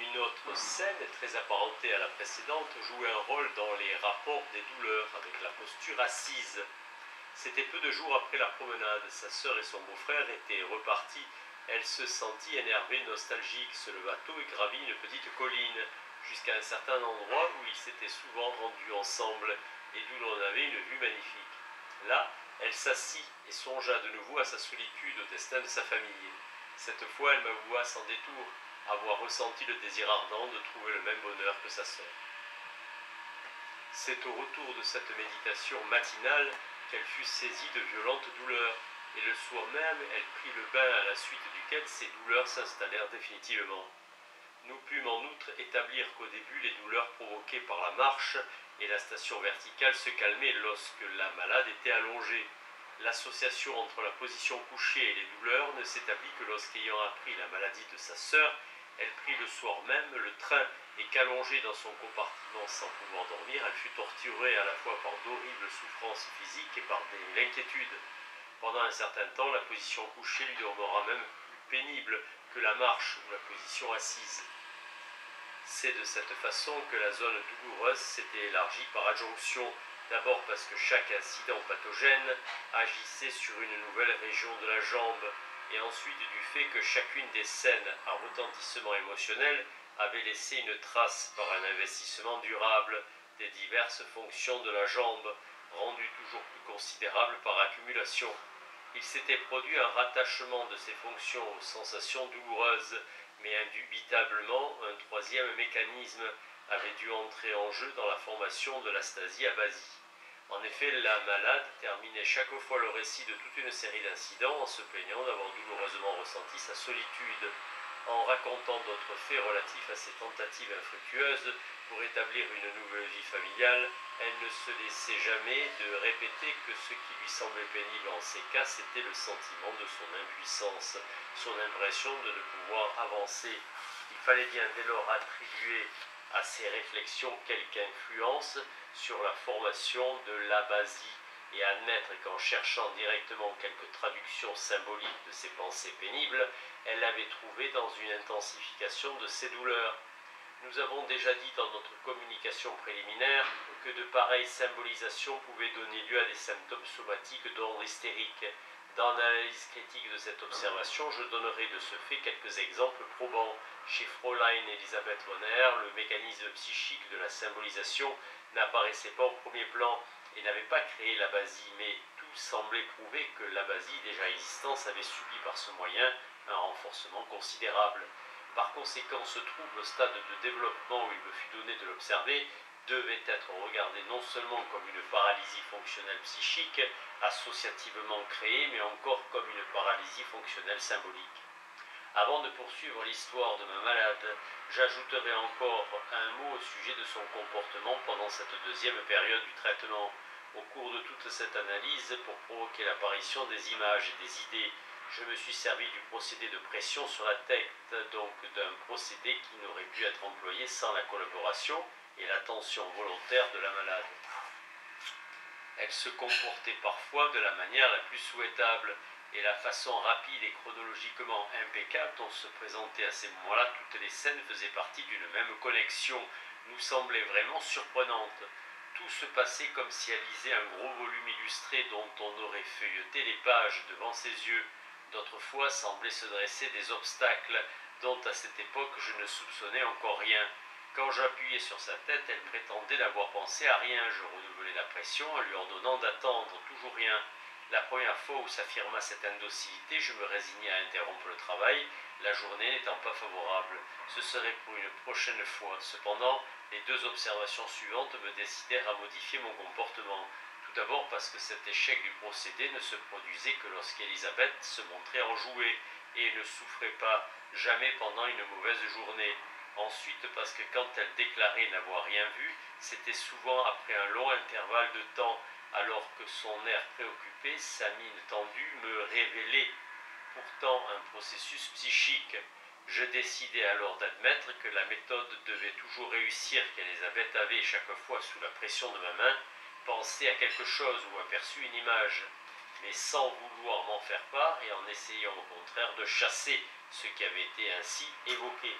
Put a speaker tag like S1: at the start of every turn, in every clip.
S1: Une autre scène, très apparentée à la précédente, jouait un rôle dans les rapports des douleurs, avec la posture assise. C'était peu de jours après la promenade. Sa sœur et son beau-frère étaient repartis. Elle se sentit énervée, nostalgique, se leva tôt et gravit une petite colline, jusqu'à un certain endroit où ils s'étaient souvent rendus ensemble, et d'où l'on avait une vue magnifique. Là, elle s'assit et songea de nouveau à sa solitude, au destin de sa famille. Cette fois, elle m'avoua sans détour avoir ressenti le désir ardent de trouver le même bonheur que sa sœur. C'est au retour de cette méditation matinale qu'elle fut saisie de violentes douleurs, et le soir même, elle prit le bain à la suite duquel ces douleurs s'installèrent définitivement. Nous pûmes en outre établir qu'au début, les douleurs provoquées par la marche et la station verticale se calmaient lorsque la malade était allongée. L'association entre la position couchée et les douleurs ne s'établit que lorsqu'ayant appris la maladie de sa sœur, elle prit le soir même le train et qu'allongée dans son compartiment sans pouvoir dormir, elle fut torturée à la fois par d'horribles souffrances physiques et par de l'inquiétude. Pendant un certain temps, la position couchée lui demeura même plus pénible que la marche ou la position assise. C'est de cette façon que la zone douloureuse s'était élargie par adjonction, d'abord parce que chaque incident pathogène agissait sur une nouvelle région de la jambe, et ensuite du fait que chacune des scènes à retentissement émotionnel avait laissé une trace par un investissement durable des diverses fonctions de la jambe, rendues toujours plus considérables par accumulation. Il s'était produit un rattachement de ces fonctions aux sensations douloureuses, mais indubitablement un troisième mécanisme avait dû entrer en jeu dans la formation de l'astasie-abasie. En effet, la malade terminait chaque fois le récit de toute une série d'incidents en se plaignant d'avoir douloureusement ressenti sa solitude, en racontant d'autres faits relatifs à ses tentatives infructueuses pour établir une nouvelle vie familiale. Elle ne se laissait jamais de répéter que ce qui lui semblait pénible en ces cas, c'était le sentiment de son impuissance, son impression de ne pouvoir avancer. Il fallait bien dès lors attribuer à ces réflexions quelque influence sur la formation de l'abasie et admettre qu'en cherchant directement quelques traductions symboliques de ces pensées pénibles, elle l'avait trouvé dans une intensification de ses douleurs. Nous avons déjà dit dans notre communication préliminaire que de pareilles symbolisations pouvaient donner lieu à des symptômes somatiques d'ordre hystérique. Dans l'analyse critique de cette observation, je donnerai de ce fait quelques exemples probants. Chez Fräulein Elisabeth Vonner, le mécanisme psychique de la symbolisation n'apparaissait pas au premier plan et n'avait pas créé l'abasie, mais tout semblait prouver que l'abasie déjà existante avait subi par ce moyen un renforcement considérable. Par conséquent, ce trouble au stade de développement où il me fut donné de l'observer devait être regardé non seulement comme une paralysie fonctionnelle psychique associativement créée, mais encore comme une paralysie fonctionnelle symbolique. Avant de poursuivre l'histoire de ma malade, j'ajouterai encore un mot au sujet de son comportement pendant cette deuxième période du traitement. Au cours de toute cette analyse, pour provoquer l'apparition des images et des idées, je me suis servi du procédé de pression sur la tête, donc d'un procédé qui n'aurait pu être employé sans la collaboration et l'attention volontaire de la malade. Elle se comportait parfois de la manière la plus souhaitable, et la façon rapide et chronologiquement impeccable dont se présentaient à ces moments-là toutes les scènes faisait partie d'une même connexion, nous semblait vraiment surprenante. Tout se passait comme si elle lisait un gros volume illustré dont on aurait feuilleté les pages devant ses yeux. D'autres fois semblaient se dresser des obstacles dont à cette époque je ne soupçonnais encore rien. Quand j'appuyais sur sa tête, elle prétendait n'avoir pensé à rien. Je renouvelais la pression en lui ordonnant d'attendre, toujours rien. La première fois où s'affirma cette indocilité, je me résignai à interrompre le travail, la journée n'étant pas favorable. Ce serait pour une prochaine fois. Cependant, les deux observations suivantes me décidèrent à modifier mon comportement. Tout d'abord parce que cet échec du procédé ne se produisait que lorsqu'Elisabeth se montrait enjouée et ne souffrait pas jamais pendant une mauvaise journée. Ensuite parce que quand elle déclarait n'avoir rien vu, c'était souvent après un long intervalle de temps, alors que son air préoccupé, sa mine tendue, me révélait pourtant un processus psychique. Je décidai alors d'admettre que la méthode devait toujours réussir, qu'Elisabeth avait, chaque fois sous la pression de ma main, pensé à quelque chose ou aperçu une image, mais sans vouloir m'en faire part et en essayant au contraire de chasser ce qui avait été ainsi évoqué.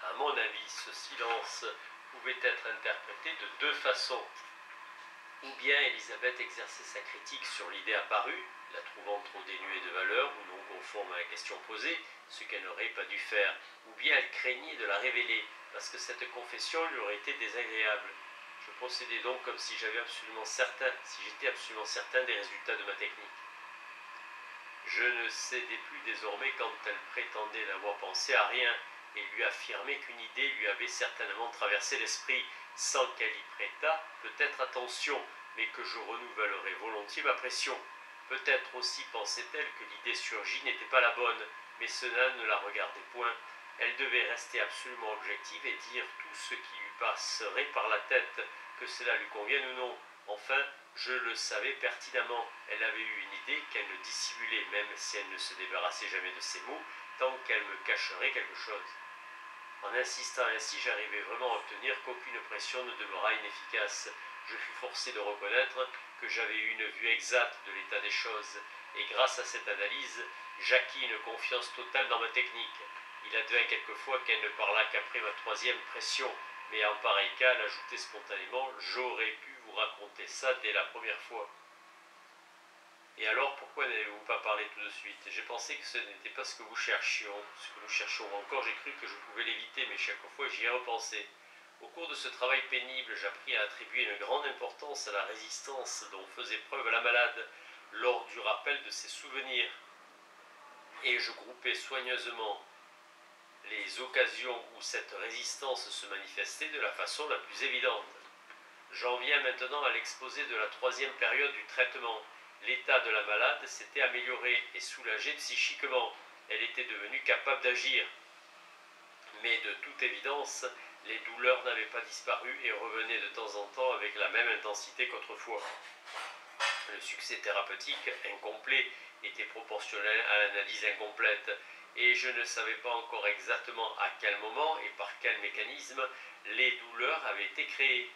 S1: À mon avis, ce silence pouvait être interprété de deux façons. Ou bien Élisabeth exerçait sa critique sur l'idée apparue, la trouvant trop dénuée de valeur ou non conforme à la question posée, ce qu'elle n'aurait pas dû faire, ou bien elle craignait de la révéler, parce que cette confession lui aurait été désagréable. Je procédais donc comme si j'étais absolument certain des résultats de ma technique. Je ne cédais plus désormais quand elle prétendait n'avoir pensé à rien et lui affirmait qu'une idée lui avait certainement traversé l'esprit, sans qu'elle y prêtât peut-être attention, mais que je renouvellerais volontiers ma pression. Peut-être aussi pensait-elle que l'idée surgie n'était pas la bonne, mais cela ne la regardait point. Elle devait rester absolument objective et dire tout ce qui lui passerait par la tête, que cela lui convienne ou non. Enfin, je le savais pertinemment, elle avait eu une idée qu'elle ne dissimulait, même si elle ne se débarrassait jamais de ses mots, tant qu'elle me cacherait quelque chose. En insistant ainsi, j'arrivai vraiment à obtenir qu'aucune pression ne demeura inefficace. Je fus forcé de reconnaître que j'avais eu une vue exacte de l'état des choses, et grâce à cette analyse, j'acquis une confiance totale dans ma technique. Il advint quelquefois qu'elle ne parla qu'après ma troisième pression, mais en pareil cas, elle ajoutait spontanément « J'aurais pu vous raconter ça dès la première fois ». Et alors, pourquoi n'avez-vous pas parlé tout de suite? J'ai pensé que ce n'était pas ce que nous cherchions encore, j'ai cru que je pouvais l'éviter, mais chaque fois j'y ai repensé. Au cours de ce travail pénible, j'appris à attribuer une grande importance à la résistance dont faisait preuve la malade lors du rappel de ses souvenirs. Et je groupais soigneusement les occasions où cette résistance se manifestait de la façon la plus évidente. J'en viens maintenant à l'exposé de la troisième période du traitement. L'état de la malade s'était amélioré et soulagé psychiquement. Elle était devenue capable d'agir. Mais de toute évidence, les douleurs n'avaient pas disparu et revenaient de temps en temps avec la même intensité qu'autrefois. Le succès thérapeutique incomplet était proportionnel à l'analyse incomplète, et je ne savais pas encore exactement à quel moment et par quel mécanisme les douleurs avaient été créées.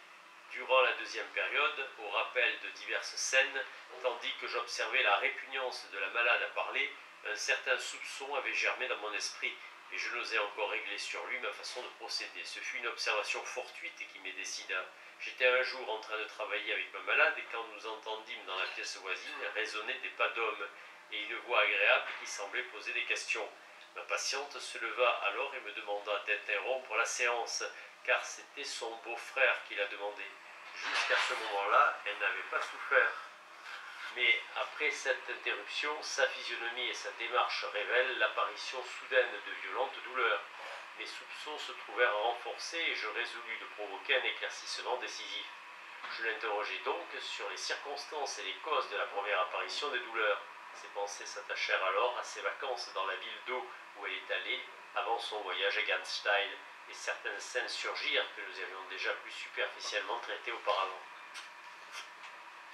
S1: Durant la deuxième période, au rappel de diverses scènes, tandis que j'observais la répugnance de la malade à parler, un certain soupçon avait germé dans mon esprit, et je n'osais encore régler sur lui ma façon de procéder. Ce fut une observation fortuite qui me décida. J'étais un jour en train de travailler avec ma malade, et quand nous entendîmes dans la pièce voisine résonner des pas d'homme, et une voix agréable qui semblait poser des questions. Ma patiente se leva alors et me demanda d'interrompre la séance, car c'était son beau-frère qui la demandait. Jusqu'à ce moment-là, elle n'avait pas souffert. Mais après cette interruption, sa physionomie et sa démarche révèlent l'apparition soudaine de violentes douleurs. Mes soupçons se trouvèrent renforcés et je résolus de provoquer un éclaircissement décisif. Je l'interrogeai donc sur les circonstances et les causes de la première apparition des douleurs. Ses pensées s'attachèrent alors à ses vacances dans la ville d'Eau où elle est allée avant son voyage à Ganstein, et certaines scènes surgirent que nous avions déjà plus superficiellement traitées auparavant.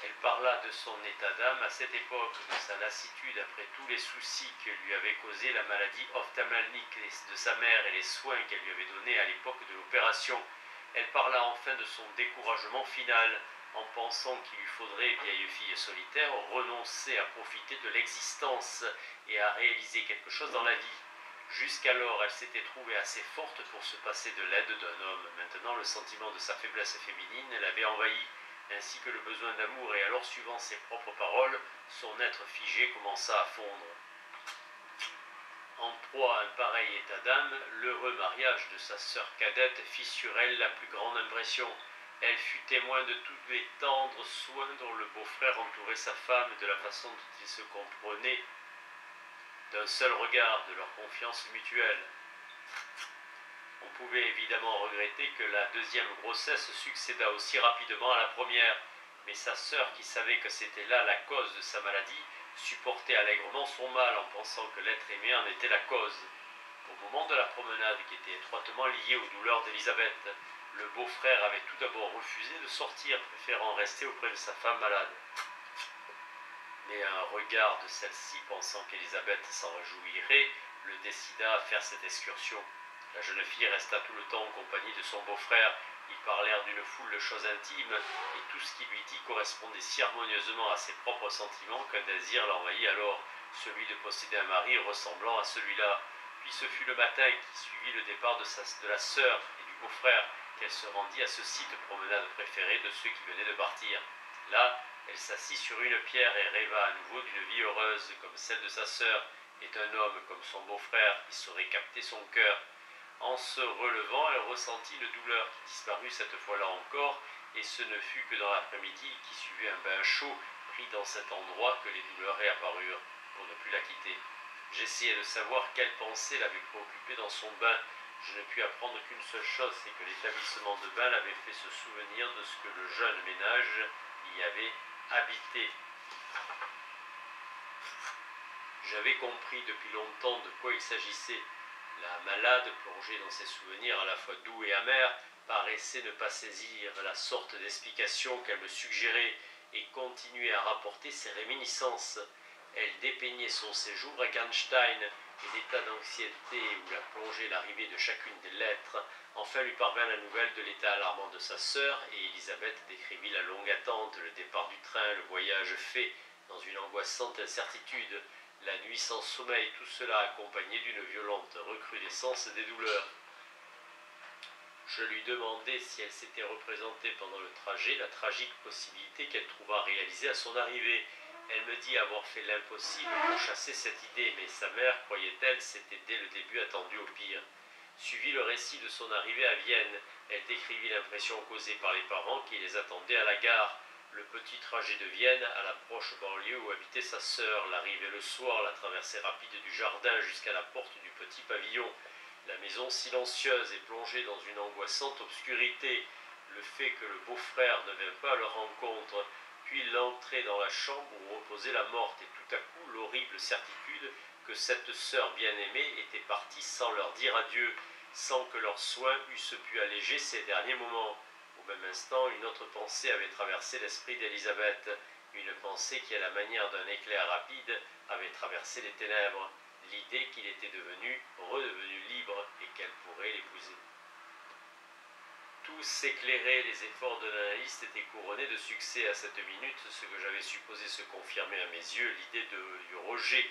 S1: Elle parla de son état d'âme à cette époque, de sa lassitude après tous les soucis que lui avait causé la maladie ophtalmique de sa mère et les soins qu'elle lui avait donnés à l'époque de l'opération. Elle parla enfin de son découragement final, en pensant qu'il lui faudrait, vieille fille solitaire, renoncer à profiter de l'existence et à réaliser quelque chose dans la vie. Jusqu'alors, elle s'était trouvée assez forte pour se passer de l'aide d'un homme. Maintenant, le sentiment de sa faiblesse féminine l'avait envahie, ainsi que le besoin d'amour, et alors, suivant ses propres paroles, son être figé commença à fondre. En proie à un pareil état d'âme, l'heureux mariage de sa sœur cadette fit sur elle la plus grande impression. Elle fut témoin de tous les tendres soins dont le beau-frère entourait sa femme, de la façon dont ils se comprenaient d'un seul regard, de leur confiance mutuelle. On pouvait évidemment regretter que la deuxième grossesse succédât aussi rapidement à la première, mais sa sœur, qui savait que c'était là la cause de sa maladie, supportait allègrement son mal en pensant que l'être aimé en était la cause. Au moment de la promenade, qui était étroitement liée aux douleurs d'Élisabeth, le beau-frère avait tout d'abord refusé de sortir, préférant rester auprès de sa femme malade. Mais un regard de celle-ci, pensant qu'Élisabeth s'en réjouirait, le décida à faire cette excursion. La jeune fille resta tout le temps en compagnie de son beau-frère. Ils parlèrent d'une foule de choses intimes, et tout ce qu'il lui dit correspondait si harmonieusement à ses propres sentiments qu'un désir l'envahit alors, celui de posséder un mari ressemblant à celui-là. Puis ce fut le matin qui suivit le départ de la sœur et du beau-frère qu'elle se rendit à ce site promenade préféré de ceux qui venaient de partir. Là, elle s'assit sur une pierre et rêva à nouveau d'une vie heureuse comme celle de sa sœur et d'un homme comme son beau-frère qui saurait capter son cœur. En se relevant, elle ressentit une douleur qui disparut cette fois-là encore, et ce ne fut que dans l'après-midi qui suivit un bain chaud pris dans cet endroit que les douleurs réapparurent pour ne plus la quitter. J'essayai de savoir quelle pensée l'avait préoccupée dans son bain. Je ne pus apprendre qu'une seule chose, c'est que l'établissement de bain l'avait fait se souvenir de ce que le jeune ménage y avait habité. J'avais compris depuis longtemps de quoi il s'agissait. La malade, plongée dans ses souvenirs à la fois doux et amers, paraissait ne pas saisir la sorte d'explication qu'elle me suggérait et continuait à rapporter ses réminiscences. Elle dépeignait son séjour à Garnstein et l'état d'anxiété où la plongeait l'arrivée de chacune des lettres. Enfin lui parvint la nouvelle de l'état alarmant de sa sœur, et Elisabeth décrivit la longue attente, le départ du train, le voyage fait dans une angoissante incertitude, la nuit sans sommeil, tout cela accompagné d'une violente recrudescence des douleurs. Je lui demandai si elle s'était représentée pendant le trajet la tragique possibilité qu'elle trouva réalisée à son arrivée. Elle me dit avoir fait l'impossible pour chasser cette idée, mais sa mère, croyait-elle, s'était dès le début attendue au pire. Suivit le récit de son arrivée à Vienne. Elle décrivit l'impression causée par les parents qui les attendaient à la gare, le petit trajet de Vienne à l'approche banlieue où habitait sa sœur, l'arrivée le soir, la traversée rapide du jardin jusqu'à la porte du petit pavillon, la maison silencieuse et plongée dans une angoissante obscurité, le fait que le beau-frère ne vint pas à leur rencontre, puis l'entrée dans la chambre où reposait la morte, et tout à coup l'horrible certitude que cette sœur bien-aimée était partie sans leur dire adieu, sans que leurs soins eussent pu alléger ces derniers moments. Au même instant, une autre pensée avait traversé l'esprit d'Elisabeth, une pensée qui, à la manière d'un éclair rapide, avait traversé les ténèbres, l'idée qu'il était redevenu libre, et qu'elle pourrait l'épouser. Tout s'éclairait, les efforts de l'analyste étaient couronnés de succès à cette minute, ce que j'avais supposé se confirmer à mes yeux, l'idée du rejet,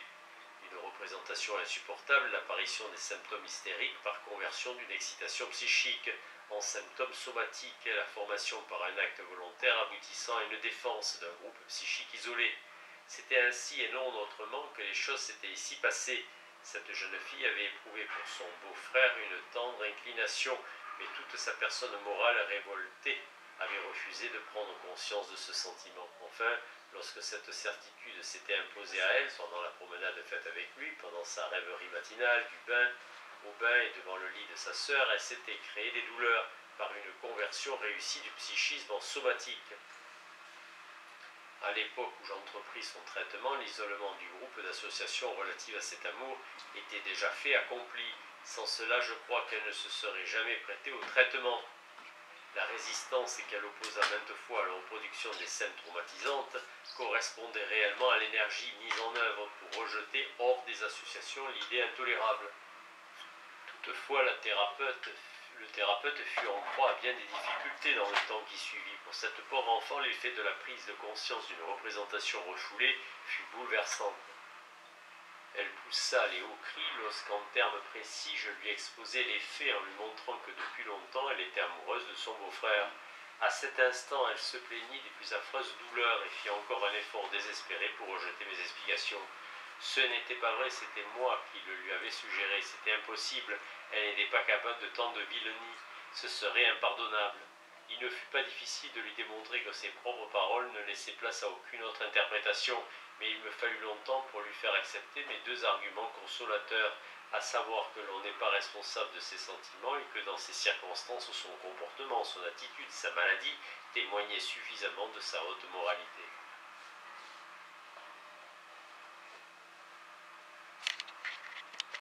S1: une représentation insupportable, l'apparition des symptômes hystériques par conversion d'une excitation psychique en symptômes somatiques, la formation par un acte volontaire aboutissant à une défense d'un groupe psychique isolé. C'était ainsi et non autrement que les choses s'étaient ici passées. Cette jeune fille avait éprouvé pour son beau-frère une tendre inclination, mais toute sa personne morale révoltée avait refusé de prendre conscience de ce sentiment. Enfin, lorsque cette certitude s'était imposée à elle pendant la promenade faite avec lui, pendant sa rêverie matinale, au bain et devant le lit de sa sœur, elle s'était créée des douleurs par une conversion réussie du psychisme en somatique. À l'époque où j'entrepris son traitement, l'isolement du groupe d'associations relatives à cet amour était déjà fait, accompli. Sans cela, je crois qu'elle ne se serait jamais prêtée au traitement. La résistance qu'elle opposa maintes fois à la reproduction des scènes traumatisantes correspondait réellement à l'énergie mise en œuvre pour rejeter hors des associations l'idée intolérable. Toutefois, le thérapeute fut en proie à bien des difficultés dans le temps qui suivit. Pour cette pauvre enfant, l'effet de la prise de conscience d'une représentation refoulée fut bouleversante. Elle poussa les hauts cris lorsqu'en termes précis je lui exposai les faits en lui montrant que depuis longtemps elle était amoureuse de son beau-frère. À cet instant, elle se plaignit des plus affreuses douleurs et fit encore un effort désespéré pour rejeter mes explications. Ce n'était pas vrai, c'était moi qui le lui avais suggéré, c'était impossible, elle n'était pas capable de tant de vilenie, ce serait impardonnable. Il ne fut pas difficile de lui démontrer que ses propres paroles ne laissaient place à aucune autre interprétation, mais il me fallut longtemps pour lui faire accepter mes deux arguments consolateurs, à savoir que l'on n'est pas responsable de ses sentiments et que dans ces circonstances son comportement, son attitude, sa maladie témoignaient suffisamment de sa haute moralité.